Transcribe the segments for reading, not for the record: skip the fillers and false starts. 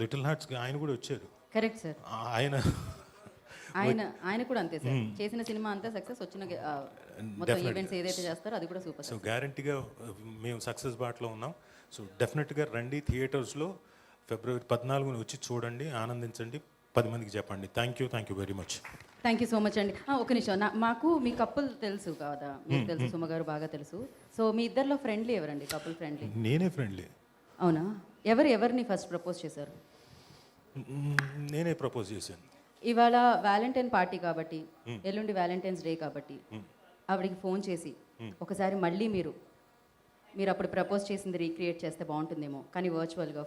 Little హార్ట్స్కి ఆయన కూడా వచ్చారు. Correct sir. ఆయన ఆయన ఆయన కూడా అంతే సార్. చేసిన సినిమా అంతా సక్సెస్, వచ్చిన మొత్తం ఈవెంట్స్ ఏదైతే చేస్తారో అది కూడా సూపర్. సో గ్యారంటీగా మేము సక్సెస్ బాటలో ఉన్నాం. సో డెఫినెట్గా రండి, థియేటర్స్లో ఫిబ్రవరి 14 వచ్చి చూడండి, ఆనందించండి, 10 మందికి చెప్పండి. Thank you very much. Thank you so much అండి. ఒక నిమిషం, మాకు మీ కపుల్ తెలుసు కదా, మీకు తెలుసు, సుమ గారు బాగా తెలుసు. సో మీ ఇద్దరిలో ఫ్రెండ్లీ ఎవరండి? Couple friendly? నేనే ఫ్రెండ్లీ. అవునా? ఎవరిని ఫస్ట్ ప్రపోజ్ చేశారు? నేనే ప్రపోజ్ చేశాను. ఇవాళ వ్యాలంటైన్ పార్టీ కాబట్టి, ఎల్లుండి వ్యాలంటైన్స్ డే కాబట్టి ఆవిడికి ఫోన్ చేసి ఒకసారి మళ్ళీ మీరు అప్పుడు ప్రపోజ్ చేసింది రీక్రియేట్ చేస్తే బాగుంటుందేమో, కానీ వర్చువల్గా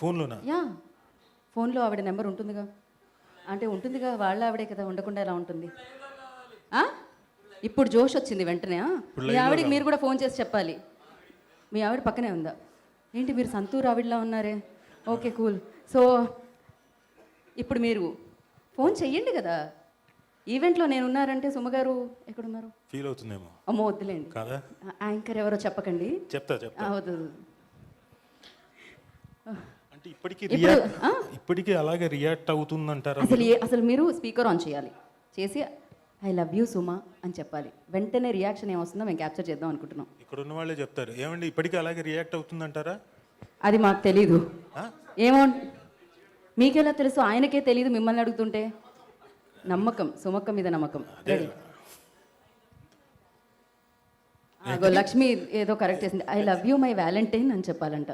ఫోన్లోనా? యా, ఫోన్లో ఆవిడ నెంబర్ ఉంటుందిగా. అంటే ఉంటుందిగా, వాళ్ళ ఆవిడే కదా, ఉండకుండా ఎలా ఉంటుంది? ఇప్పుడు జోష్ వచ్చింది వెంటనే. మీ ఆవిడకి మీరు కూడా ఫోన్ చేసి చెప్పాలి. మీ ఆవిడ పక్కనే ఉందా ఏంటి? మీరు సంతూర్ ఆవిడలా ఉన్నారే. Okay, cool. సో ఇప్పుడు మీరు ఫోన్ చెయ్యండి కదా. ఈవెంట్లో నేను ఉన్నారంటే సుమగారు ఎక్కడున్నారు? ఫీల్ అవుతుందేమో. అమ్మో వద్దులేండి, కదా యాంకర్ ఎవరో చెప్పకండి. చెప్తా. వద్దు. అంటే ఇప్పటికీ అలాగే రియాక్ట్ అవుతుందంటారా? అసలు మీరు స్పీకర్ ఆన్ చేయాలి, చేసి ఐ లవ్ యూ సుమా అని చెప్పాలి. వెంటనే రియాక్షన్ ఏమొస్తుందో మేము క్యాప్చర్ చేద్దాం అనుకుంటున్నాం. ఇక్కడ ఉన్న వాళ్ళే చెప్తారు, ఏమండి ఇప్పటికీ అలాగే రియాక్ట్ అవుతుందంటారా? అది మాకు తెలీదు. ఏమో, మీకెలా తెలుసు? ఆయనకే తెలీదు మిమ్మల్ని అడుగుతుంటే. నమ్మకం, సుమక్క మీద నమ్మకం. లక్ష్మి ఏదో కరెక్ట్ చేసింది. I love you my Valentine అని చెప్పాలంట.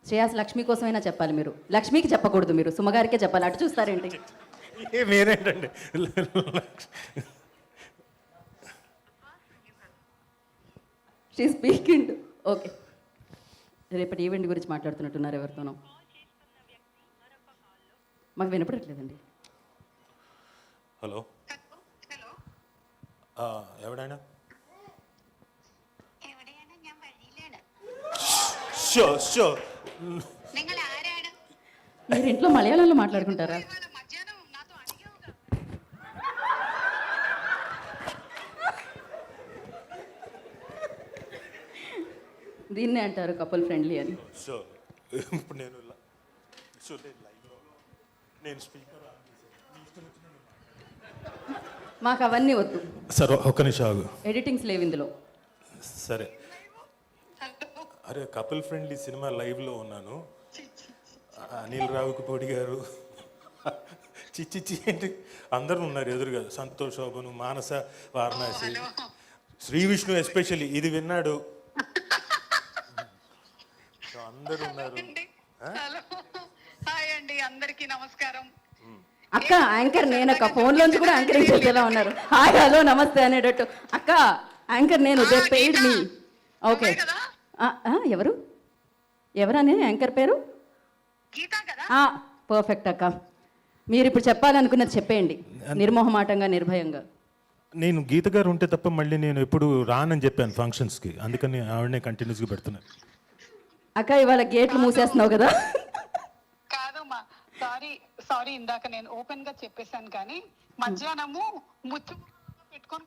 శ్రేయాస్ లక్ష్మి కోసమైనా చెప్పాలి మీరు. లక్ష్మికి చెప్పకూడదు, మీరు సుమగారికే చెప్పాలి. అటు చూస్తారేంటి? మీరేంటండి? She speaking. ఓకే, రేపటి ఈవెంట్ గురించి మాట్లాడుతున్నట్టున్నారు ఎవరితోనో. మాకు వినపడట్లేదండి. హలో, എവിടെയാണ്? మీరు ఇంట్లో మలయాళంలో మాట్లాడుకుంటారా? దీన్నే అంటారు కపుల్ ఫ్రెండ్లీ అని. ఇప్పుడు నేను స్పీకర్ మాకు అవన్నీ వద్దు సరే. ఒక్క నిమిషం ఆగు, ఎడిటింగ్స్ లేవు ఇందులో. సరే. అరే, కపుల్ ఫ్రెండ్లీ సినిమా లైవ్లో ఉన్నాను. అనిల్ రావిపూడి గారు, చిచ్చి ఏంటి, అందరూ ఉన్నారు ఎదురుగా. సంతోష్, శోభను, మానస, వారణాసి, శ్రీ విష్ణు ఎస్పెషల్లీ ఇది విన్నాడు. అందరూ ఉన్నారు. అందరికీ నమస్కారం. అక్క యాంకర్ నేను. అక్క ఫోన్లోంచి కూడా యాంకరింగ్ చేసేలా ఉన్నారు. హాయ్, హలో, నమస్తే అనేటట్టు. అక్క యాంకర్ నేను, దే పెయిడ్ మీ. ఓకే, ఎవరని యాంకర్ పేరు? పర్ఫెక్ట్ అక్క. మీరు ఇప్పుడు చెప్పాలనుకున్నది చెప్పేయండి, నిర్మోహమాటంగా, నిర్భయంగా. నేను గీత గారు ఉంటే తప్ప మళ్ళీ నేను ఎప్పుడు రానని చెప్పాను ఫంక్షన్స్కి, అందుకని ఆవిడనే కంటిన్యూస్గా పెడుతున్నాను. అక్క ఇవాళ గేట్లు మూసేస్తున్నావు కదా? కాదమ్మా, సారీ ఇందాక నేను ఓపెన్ గా చెప్పేశాను, కానీ మధ్యాహ్నము ముచ్చు పెట్టుకొని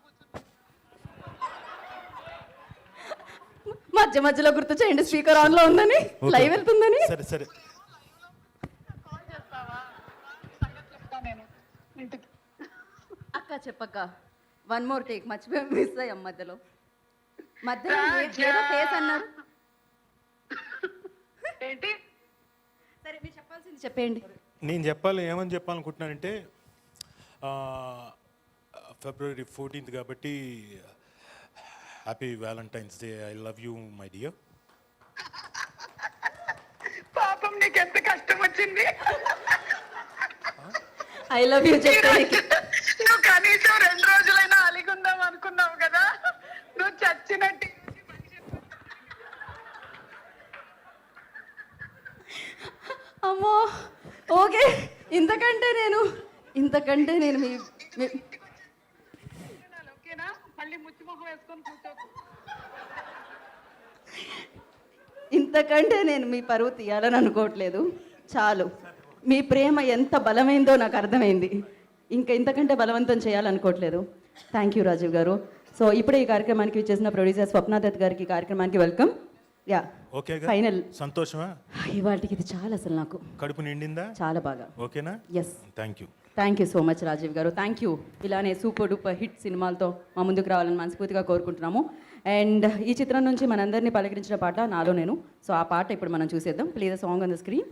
మధ్యలో గుర్తు చేయండి, స్పీకర్ ఆన్ లో ఉందని, లైవ్ వెళ్తుందని. సరే సరే, అక్క చెప్పక్క, వన్ మోర్ టేక్. మర్చిపోయి మిస్ అయ్యాం మధ్యలో ఏదో ఫేస్ అన్నారు. ఏంటి? సరే, మీరు చెప్పాల్సింది చెప్పేయండి. నేను ఏమని చెప్పాలనుకుంటున్నానంటే, ఫిబ్రవరి 14 కాబట్టి happy Valentine's day. I love you my dear. పాపం నీకు ఎంత కష్టం వచ్చింది. ఐ లవ్ యూ చెప్పడానికి నువ్వు కనీసం 2 రోజులైనా అలిగుందాం అనుకున్నావు కదా, నువ్వు చచ్చినట్టు. అమ్మో, ఓకే. ఇంతకంటే నేను ఓకేనా? మళ్ళీ ముచ్చిమొహం వేసుకొని కూర్చోకు. ఇంతకంటే నేను మీ పరువు తీయాలని అనుకోవట్లేదు. చాలు, మీ ప్రేమ ఎంత బలమైందో నాకు అర్థమైంది. ఇంతకంటే బలవంతం చేయాలనుకోవట్లేదు. థ్యాంక్ యూ రాజీవ్ గారు. సో ఇప్పుడే ఈ కార్యక్రమానికి ఇచ్చేసిన ప్రొడ్యూసర్ స్వప్న దత్ గారికి కార్యక్రమానికి వెల్కమ్. యా ఓకేగా? ఫైనల్. సంతోషమా? ఇవాళకి ఇది చాలా అసలు నాకు కడుపు నిండిందా? చాలా బాగా. ఓకేనా? Yes, thank you. Thank you so much Rajiv garu. Thank you. ఇలానే సూపర్ డూపర్ హిట్ సినిమాలతో మా ముందుకు రావాలని మనస్ఫూర్తిగా కోరుకుంటున్నాము. అండ్ ఈ చిత్రం నుంచి మనందరినీ పలకరించిన పాట నాలో నేను. సో ఆ పాట ఇప్పుడు మనం చూసేద్దాం. Please the song on the screen.